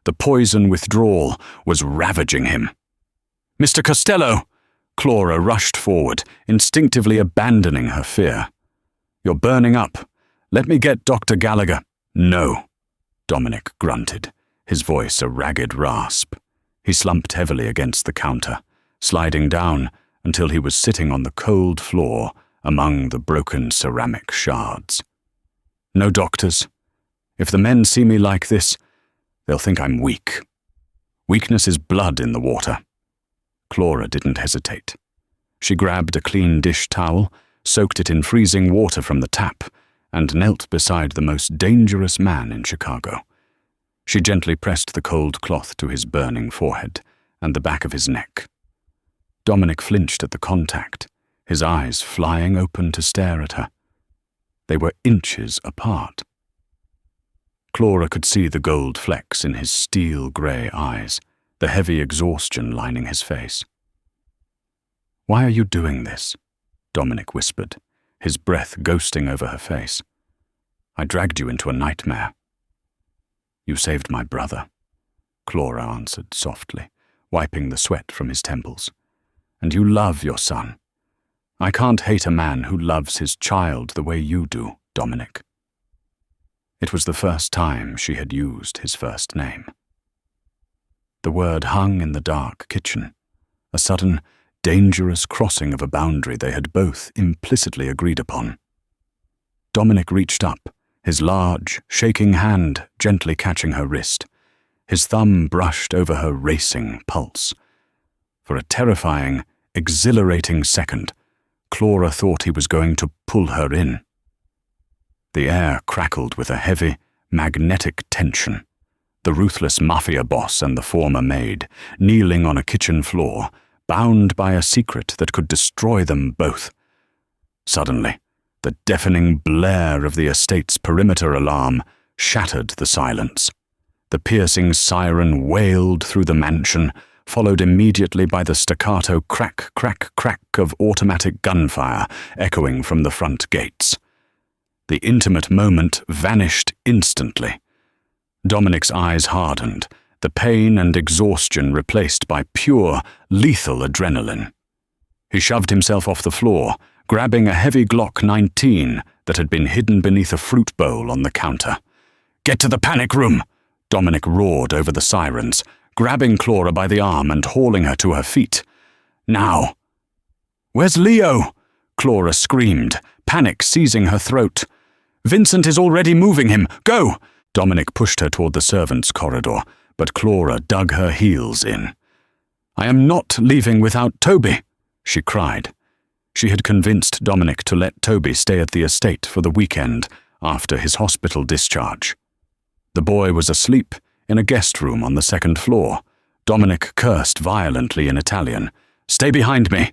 The poison withdrawal was ravaging him. "Mr. Costello!" Clara rushed forward, instinctively abandoning her fear. "You're burning up. Let me get Dr. Gallagher." "No." Dominic grunted, his voice a ragged rasp. He slumped heavily against the counter, sliding down until he was sitting on the cold floor among the broken ceramic shards. No doctors. If the men see me like this, they'll think I'm weak. Weakness is blood in the water. Clara didn't hesitate. She grabbed a clean dish towel, soaked it in freezing water from the tap, and knelt beside the most dangerous man in Chicago. She gently pressed the cold cloth to his burning forehead and the back of his neck. Dominic flinched at the contact, his eyes flying open to stare at her. They were inches apart. Clara could see the gold flecks in his steel-grey eyes, the heavy exhaustion lining his face. "Why are you doing this?" Dominic whispered, his breath ghosting over her face. "I dragged you into a nightmare." "You saved my brother," Clara answered softly, wiping the sweat from his temples. "And you love your son. I can't hate a man who loves his child the way you do, Dominic." It was the first time she had used his first name. The word hung in the dark kitchen, a sudden, dangerous crossing of a boundary they had both implicitly agreed upon. Dominic reached up, his large, shaking hand gently catching her wrist. His thumb brushed over her racing pulse. For a terrifying, exhilarating second, Clara thought he was going to pull her in. The air crackled with a heavy, magnetic tension. The ruthless Mafia boss and the former Maid, kneeling on a kitchen floor, bound by a secret that could destroy them both. Suddenly, the deafening blare of the estate's perimeter alarm shattered the silence. The piercing siren wailed through the mansion, followed immediately by the staccato crack, crack, crack of automatic gunfire echoing from the front gates. The intimate moment vanished instantly. Dominic's eyes hardened, the pain and exhaustion replaced by pure, lethal adrenaline. He shoved himself off the floor, grabbing a heavy Glock 19 that had been hidden beneath a fruit bowl on the counter. "Get to the panic room!" Dominic roared over the sirens, grabbing Clara by the arm and hauling her to her feet. "Now!" "Where's Leo?" Clara screamed, panic seizing her throat. "Vincent is already moving him. Go!" Dominic pushed her toward the servants' corridor, but Clara dug her heels in. "I am not leaving without Toby," she cried. She had convinced Dominic to let Toby stay at the estate for the weekend after his hospital discharge. The boy was asleep in a guest room on the second floor. Dominic cursed violently in Italian. "Stay behind me!"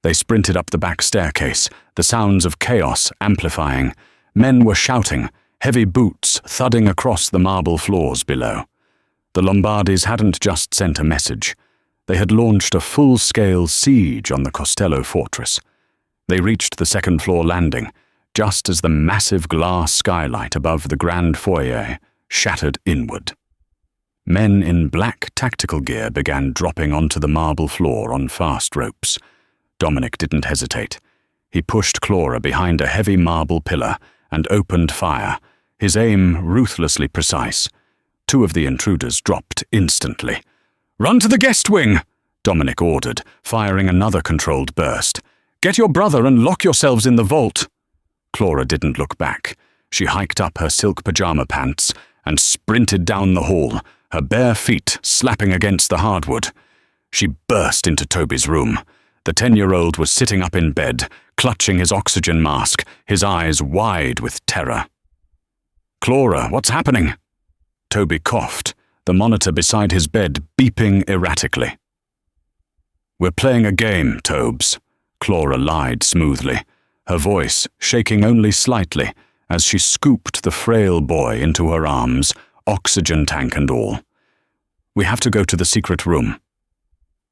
They sprinted up the back staircase, the sounds of chaos amplifying. Men were shouting, heavy boots thudding across the marble floors below. The Lombardis hadn't just sent a message. They had launched a full-scale siege on the Costello fortress. They reached the second-floor landing, just as the massive glass skylight above the grand foyer shattered inward. Men in black tactical gear began dropping onto the marble floor on fast ropes. Dominic didn't hesitate. He pushed Clara behind a heavy marble pillar and opened fire, his aim ruthlessly precise. Two of the intruders dropped instantly. "Run to the guest wing!" Dominic ordered, firing another controlled burst. "Get your brother and lock yourselves in the vault." Clara didn't look back. She hiked up her silk pajama pants and sprinted down the hall, her bare feet slapping against the hardwood. She burst into Toby's room. The 10-year-old was sitting up in bed, clutching his oxygen mask, his eyes wide with terror. "Clara, what's happening?" Toby coughed, the monitor beside his bed beeping erratically. "We're playing a game, Tobes," Clara lied smoothly, her voice shaking only slightly as she scooped the frail boy into her arms, oxygen tank and all. "We have to go to the secret room."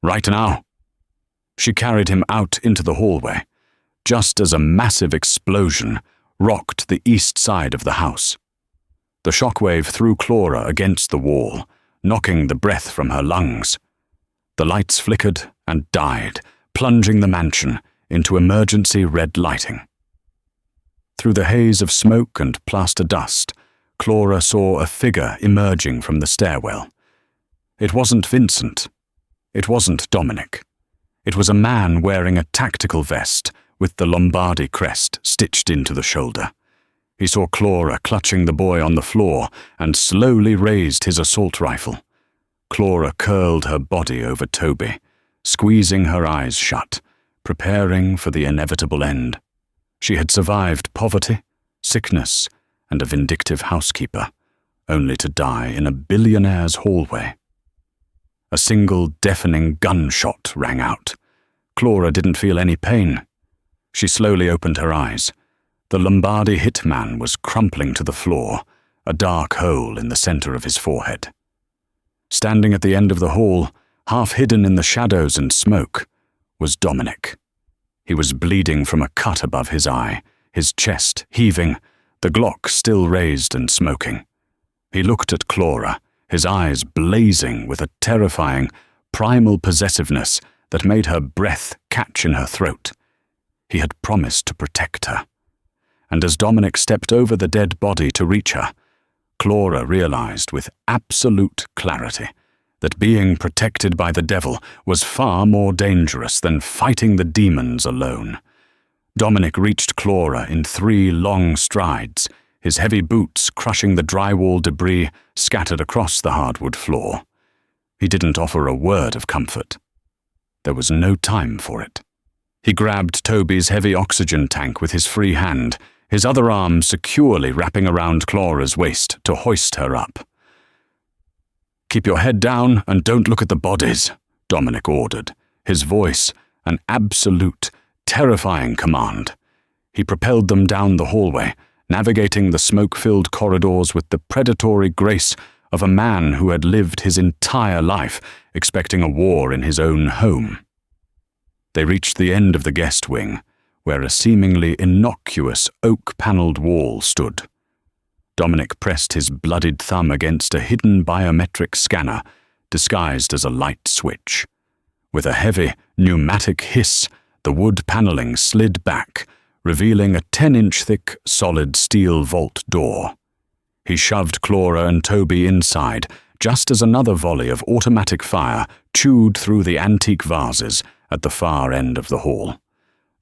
"Right now." She carried him out into the hallway, just as a massive explosion rocked the east side of the house. The shockwave threw Clara against the wall, knocking the breath from her lungs. The lights flickered and died, plunging the mansion into emergency red lighting. Through the haze of smoke and plaster dust, Clara saw a figure emerging from the stairwell. It wasn't Vincent. It wasn't Dominic. It was a man wearing a tactical vest with the Lombardy crest stitched into the shoulder. He saw Clara clutching the boy on the floor and slowly raised his assault rifle. Clara curled her body over Toby, squeezing her eyes shut, preparing for the inevitable end. She had survived poverty, sickness, and a vindictive housekeeper, only to die in a billionaire's hallway. A single deafening gunshot rang out. Clara didn't feel any pain. She slowly opened her eyes. The Lombardy hitman was crumpling to the floor, a dark hole in the center of his forehead. Standing at the end of the hall, half hidden in the shadows and smoke, was Dominic. He was bleeding from a cut above his eye, his chest heaving, the Glock still raised and smoking. He looked at Clara, his eyes blazing with a terrifying, primal possessiveness that made her breath catch in her throat. He had promised to protect her. And as Dominic stepped over the dead body to reach her, Clara realized with absolute clarity that being protected by the devil was far more dangerous than fighting the demons alone. Dominic reached Clara in 3 long strides, his heavy boots crushing the drywall debris scattered across the hardwood floor. He didn't offer a word of comfort. There was no time for it. He grabbed Toby's heavy oxygen tank with his free hand, his other arm securely wrapping around Clara's waist to hoist her up. "Keep your head down and don't look at the bodies," Dominic ordered, his voice an absolute, terrifying command. He propelled them down the hallway, navigating the smoke-filled corridors with the predatory grace of a man who had lived his entire life expecting a war in his own home. They reached the end of the guest wing, where a seemingly innocuous oak-paneled wall stood. Dominic pressed his bloodied thumb against a hidden biometric scanner, disguised as a light switch. With a heavy, pneumatic hiss, the wood paneling slid back, revealing a 10-inch-thick, solid steel vault door. He shoved Clara and Toby inside, just as another volley of automatic fire chewed through the antique vases at the far end of the hall.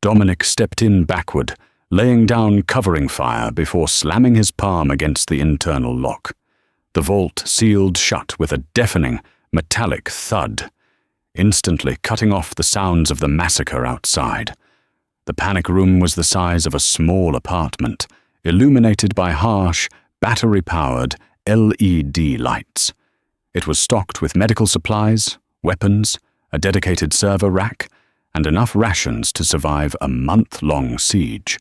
Dominic stepped in backward, laying down covering fire before slamming his palm against the internal lock. The vault sealed shut with a deafening, metallic thud, instantly cutting off the sounds of the massacre outside. The panic room was the size of a small apartment, illuminated by harsh, battery-powered LED lights. It was stocked with medical supplies, weapons, a dedicated server rack, and enough rations to survive a month-long siege.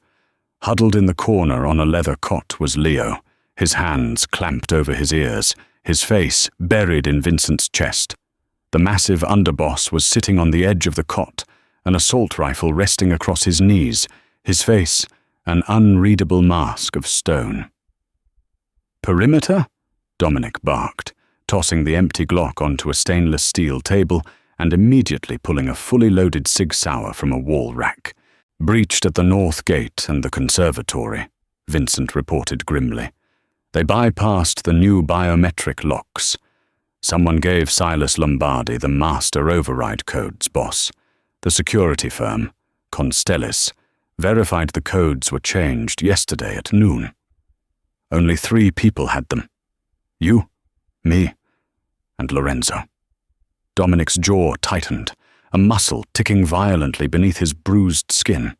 Huddled in the corner on a leather cot was Leo, his hands clamped over his ears, his face buried in Vincent's chest. The massive underboss was sitting on the edge of the cot, an assault rifle resting across his knees, his face an unreadable mask of stone. "Perimeter?" Dominic barked, tossing the empty Glock onto a stainless steel table and immediately pulling a fully loaded Sig Sauer from a wall rack. "Breached at the north gate and the conservatory," Vincent reported grimly. "They bypassed the new biometric locks. Someone gave Silas Lombardy the master override codes, boss. The security firm, Constellis, verified the codes were changed yesterday at noon. Only 3 people had them. You, me, and Lorenzo." Dominic's jaw tightened, a muscle ticking violently beneath his bruised skin.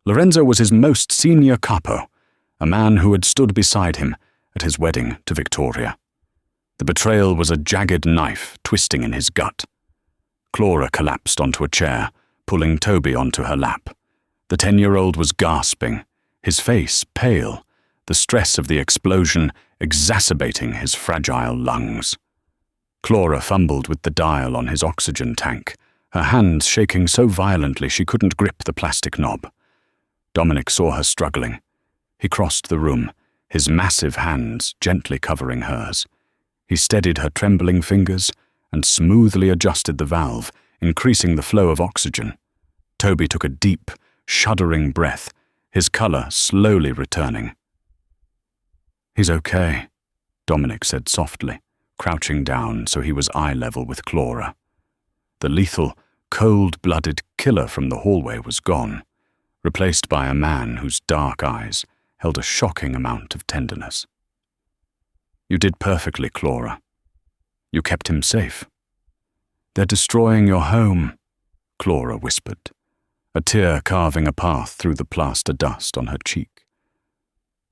Lorenzo was his most senior capo, a man who had stood beside him at his wedding to Victoria. The betrayal was a jagged knife twisting in his gut. Clara collapsed onto a chair, pulling Toby onto her lap. The 10-year-old was gasping, his face pale, the stress of the explosion exacerbating his fragile lungs. Clara fumbled with the dial on his oxygen tank, her hands shaking so violently she couldn't grip the plastic knob. Dominic saw her struggling. He crossed the room, his massive hands gently covering hers. He steadied her trembling fingers and smoothly adjusted the valve, increasing the flow of oxygen. Toby took a deep, shuddering breath, his color slowly returning. "He's okay," Dominic said softly, crouching down so he was eye level with Clara. The lethal, cold-blooded killer from the hallway was gone, replaced by a man whose dark eyes held a shocking amount of tenderness. "You did perfectly, Clara. You kept him safe." "They're destroying your home," Clara whispered, a tear carving a path through the plaster dust on her cheek.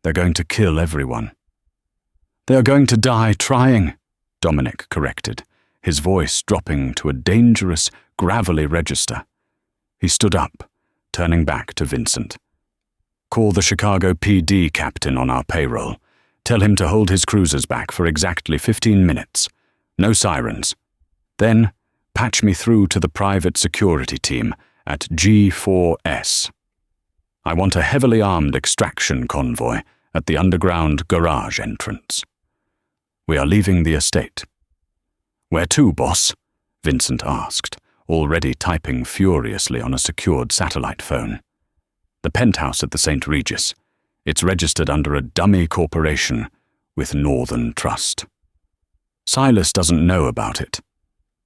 "They're going to kill everyone." "They are going to die trying," Dominic corrected, his voice dropping to a dangerous, gravelly register. He stood up, turning back to Vincent. "Call the Chicago PD captain on our payroll. Tell him to hold his cruisers back for exactly 15 minutes. No sirens. Then, patch me through to the private security team at G4S. I want a heavily armed extraction convoy at the underground garage entrance. We are leaving the estate." "Where to, boss?" Vincent asked, already typing furiously on a secured satellite phone. "The penthouse at the St. Regis. It's registered under a dummy corporation with Northern Trust." "Silas doesn't know about it."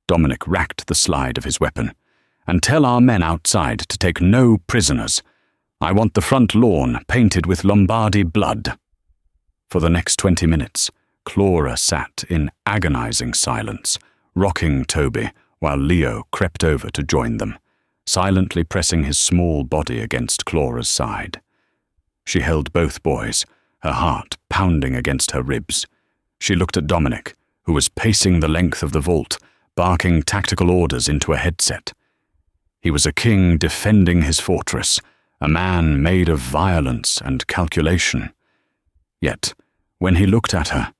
Dominic racked the slide of his weapon. "And tell our men outside to take no prisoners. I want the front lawn painted with Lombardy blood." For the next 20 minutes, Clara sat in agonizing silence, rocking Toby while Leo crept over to join them, silently pressing his small body against Clara's side. She held both boys, her heart pounding against her ribs. She looked at Dominic, who was pacing the length of the vault, barking tactical orders into a headset. He was a king defending his fortress, a man made of violence and calculation. Yet, when he looked at her,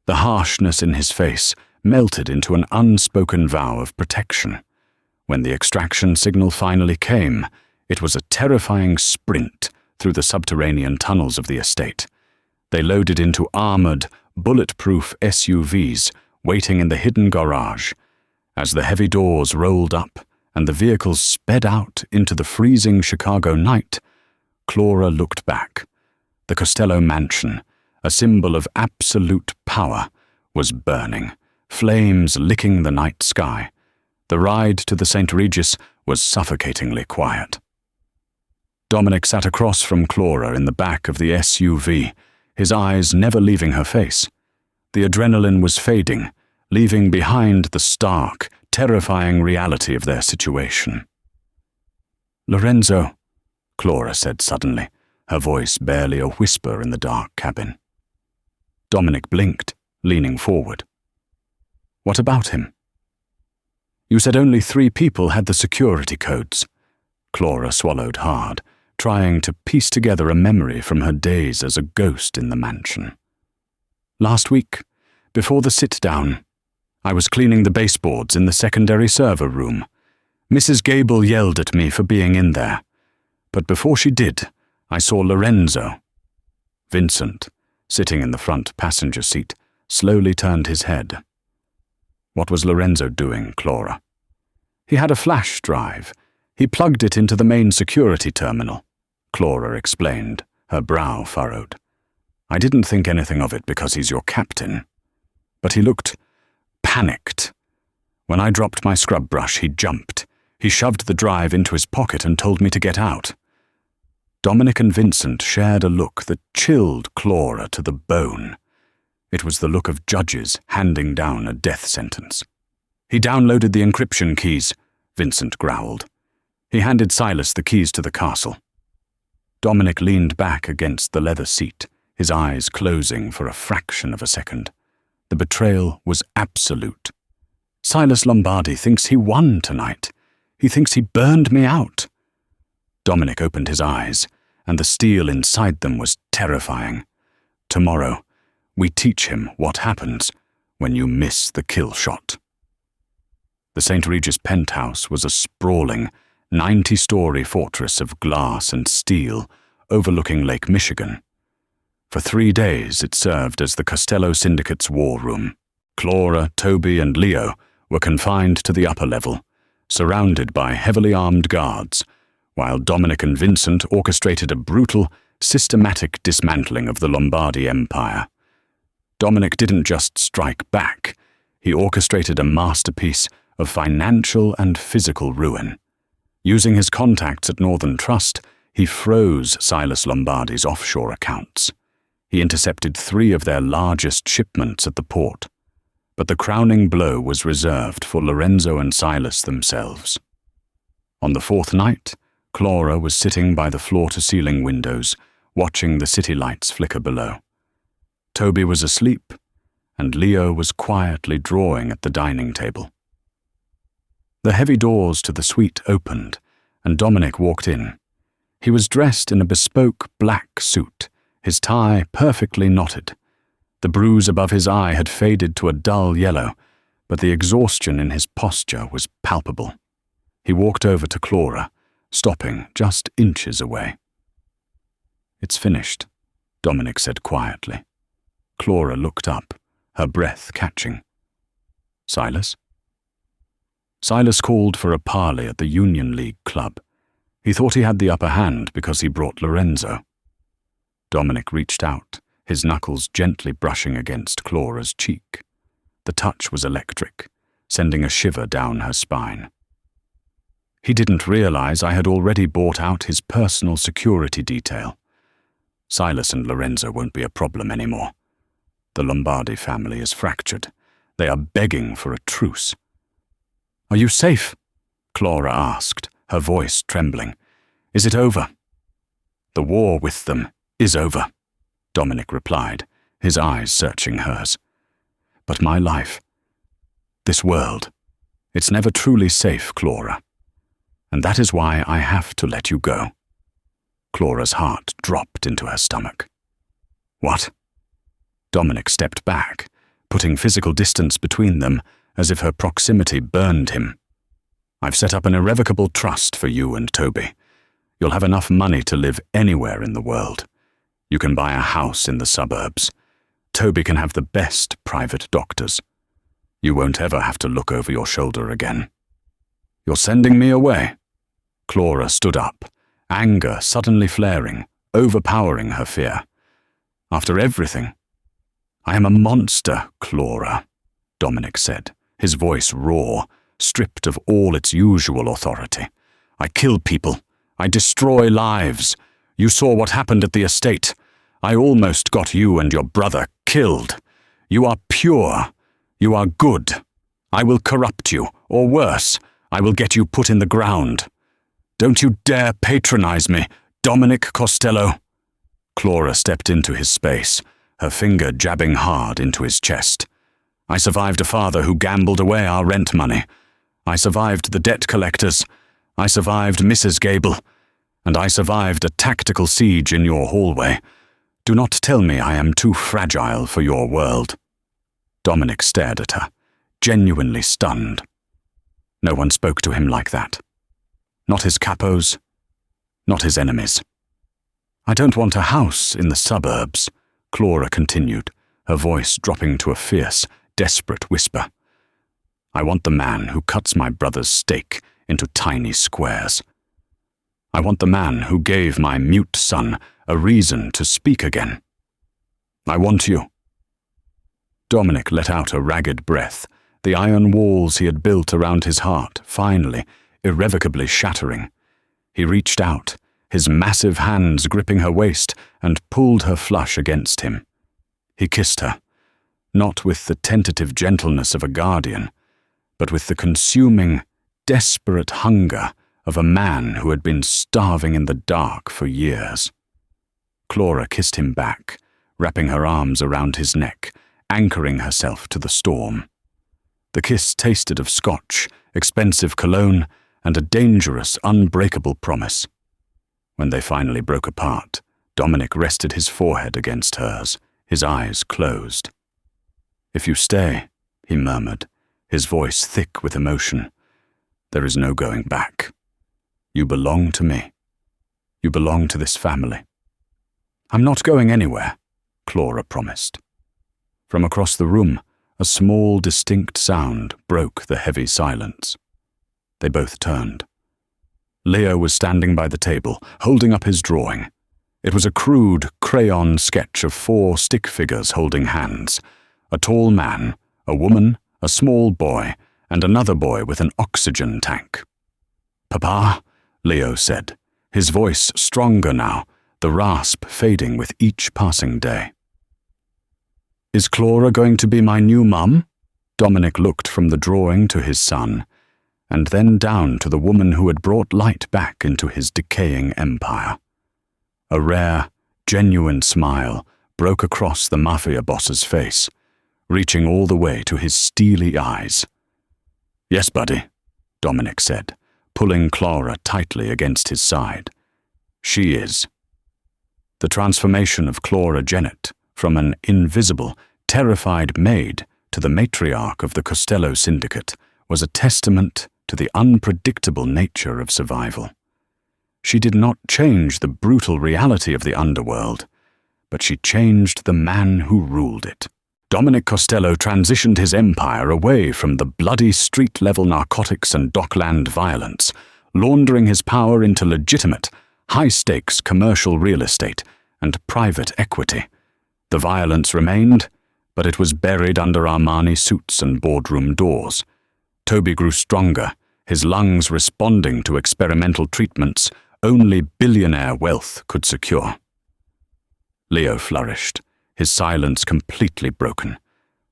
the harshness in his face melted into an unspoken vow of protection. When the extraction signal finally came, it was a terrifying sprint through the subterranean tunnels of the estate. They loaded into armored, bulletproof SUVs waiting in the hidden garage. As the heavy doors rolled up and the vehicles sped out into the freezing Chicago night, Clara looked back. The Costello mansion, a symbol of absolute power, was burning, flames licking the night sky. The ride to the St. Regis was suffocatingly quiet. Dominic sat across from Clara in the back of the SUV, his eyes never leaving her face. The adrenaline was fading, leaving behind the stark, terrifying reality of their situation. "Lorenzo," Clara said suddenly, her voice barely a whisper in the dark cabin. Dominic blinked, leaning forward. "What about him?" "You said only 3 people had the security codes." Clara swallowed hard, trying to piece together a memory from her days as a ghost in the mansion. "Last week, before the sit-down, I was cleaning the baseboards in the secondary server room. Mrs. Gable yelled at me for being in there. But before she did, I saw Lorenzo." Vincent, sitting in the front passenger seat, slowly turned his head. "What was Lorenzo doing, Clara?" "He had a flash drive. He plugged it into the main security terminal," Clara explained, her brow furrowed. "I didn't think anything of it because he's your captain. But he looked panicked. When I dropped my scrub brush, he jumped. He shoved the drive into his pocket and told me to get out." Dominic and Vincent shared a look that chilled Clara to the bone. It was the look of judges handing down a death sentence. "He downloaded the encryption keys," Vincent growled. He handed Silas the keys to the castle. Dominic leaned back against the leather seat, his eyes closing for a fraction of a second. The betrayal was absolute. "Silas Lombardi thinks he won tonight. He thinks he burned me out." Dominic opened his eyes, and the steel inside them was terrifying. "Tomorrow, we teach him what happens when you miss the kill shot." The St. Regis penthouse was a sprawling, 90-story fortress of glass and steel overlooking Lake Michigan. For 3 days it served as the Costello Syndicate's war room. Clara, Toby, and Leo were confined to the upper level, surrounded by heavily armed guards, while Dominic and Vincent orchestrated a brutal, systematic dismantling of the Lombardy Empire, Dominic didn't just strike back. He orchestrated a masterpiece of financial and physical ruin. Using his contacts at Northern Trust, he froze Silas Lombardi's offshore accounts. He intercepted 3 of their largest shipments at the port. But the crowning blow was reserved for Lorenzo and Silas themselves. On the 4th night, Clara was sitting by the floor-to-ceiling windows, watching the city lights flicker below. Toby was asleep, and Leo was quietly drawing at the dining table. The heavy doors to the suite opened, and Dominic walked in. He was dressed in a bespoke black suit, his tie perfectly knotted. The bruise above his eye had faded to a dull yellow, but the exhaustion in his posture was palpable. He walked over to Clara, stopping just inches away. "It's finished," Dominic said quietly. Clara looked up, her breath catching. "Silas?" Silas called for a parley at the Union League club. He thought he had the upper hand because he brought Lorenzo. Dominic reached out, his knuckles gently brushing against Clara's cheek. The touch was electric, sending a shiver down her spine. He didn't realize I had already bought out his personal security detail. Silas and Lorenzo won't be a problem anymore. The Lombardi family is fractured. They are begging for a truce. "Are you safe?" Clara asked, her voice trembling. "Is it over?" "The war with them is over," Dominic replied, his eyes searching hers. "But my life, this world, it's never truly safe, Clara. And that is why I have to let you go." Clara's heart dropped into her stomach. "What?" Dominic stepped back, putting physical distance between them as if her proximity burned him. "I've set up an irrevocable trust for you and Toby. You'll have enough money to live anywhere in the world. You can buy a house in the suburbs. Toby can have the best private doctors. You won't ever have to look over your shoulder again." "You're sending me away?" Clara stood up, anger suddenly flaring, overpowering her fear. "After everything?" "I am a monster, Clara," Dominic said, his voice raw, stripped of all its usual authority. "I kill people. I destroy lives. You saw what happened at the estate. I almost got you and your brother killed. You are pure. You are good. I will corrupt you, or worse, I will get you put in the ground. Don't you dare patronize me, Dominic Costello." Clara stepped into his space, her finger jabbing hard into his chest. "I survived a father who gambled away our rent money. I survived the debt collectors. I survived Mrs. Gable. And I survived a tactical siege in your hallway. Do not tell me I am too fragile for your world." Dominic stared at her, genuinely stunned. No one spoke to him like that. Not his capos, not his enemies. "I don't want a house in the suburbs," Clara continued, her voice dropping to a fierce, desperate whisper. "I want the man who cuts my brother's steak into tiny squares. I want the man who gave my mute son a reason to speak again. I want you." Dominic let out a ragged breath, the iron walls he had built around his heart finally, irrevocably shattering. He reached out, his massive hands gripping her waist, and pulled her flush against him. He kissed her, not with the tentative gentleness of a guardian, but with the consuming, desperate hunger of a man who had been starving in the dark for years. Clara kissed him back, wrapping her arms around his neck, anchoring herself to the storm. The kiss tasted of scotch, expensive cologne, and a dangerous, unbreakable promise. When they finally broke apart, Dominic rested his forehead against hers, his eyes closed. "If you stay," he murmured, his voice thick with emotion, "there is no going back. You belong to me. You belong to this family." "I'm not going anywhere," Clara promised. From across the room, a small, distinct sound broke the heavy silence. They both turned. Leo was standing by the table, holding up his drawing. It was a crude crayon sketch of 4 stick figures holding hands: a tall man, a woman, a small boy, and another boy with an oxygen tank. "Papa," Leo said, his voice stronger now, the rasp fading with each passing day. "Is Clara going to be my new mum?" Dominic looked from the drawing to his son, and then down to the woman who had brought light back into his decaying empire. A rare, genuine smile broke across the Mafia boss's face, reaching all the way to his steely eyes. "Yes, buddy," Dominic said, pulling Clara tightly against his side. "She is." The transformation of Clara Jennett from an invisible, terrified maid to the matriarch of the Costello Syndicate was a testament to the unpredictable nature of survival. She did not change the brutal reality of the underworld, but she changed the man who ruled it. Dominic Costello transitioned his empire away from the bloody street-level narcotics and dockland violence, laundering his power into legitimate, high-stakes commercial real estate and private equity. The violence remained, but it was buried under Armani suits and boardroom doors. Toby grew stronger, his lungs responding to experimental treatments only billionaire wealth could secure. Leo flourished, his silence completely broken,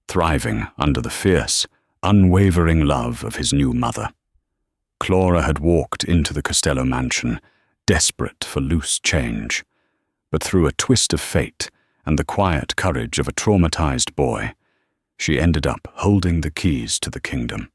thriving under the fierce, unwavering love of his new mother. Clara had walked into the Costello mansion, desperate for loose change, but through a twist of fate and the quiet courage of a traumatized boy, she ended up holding the keys to the kingdom.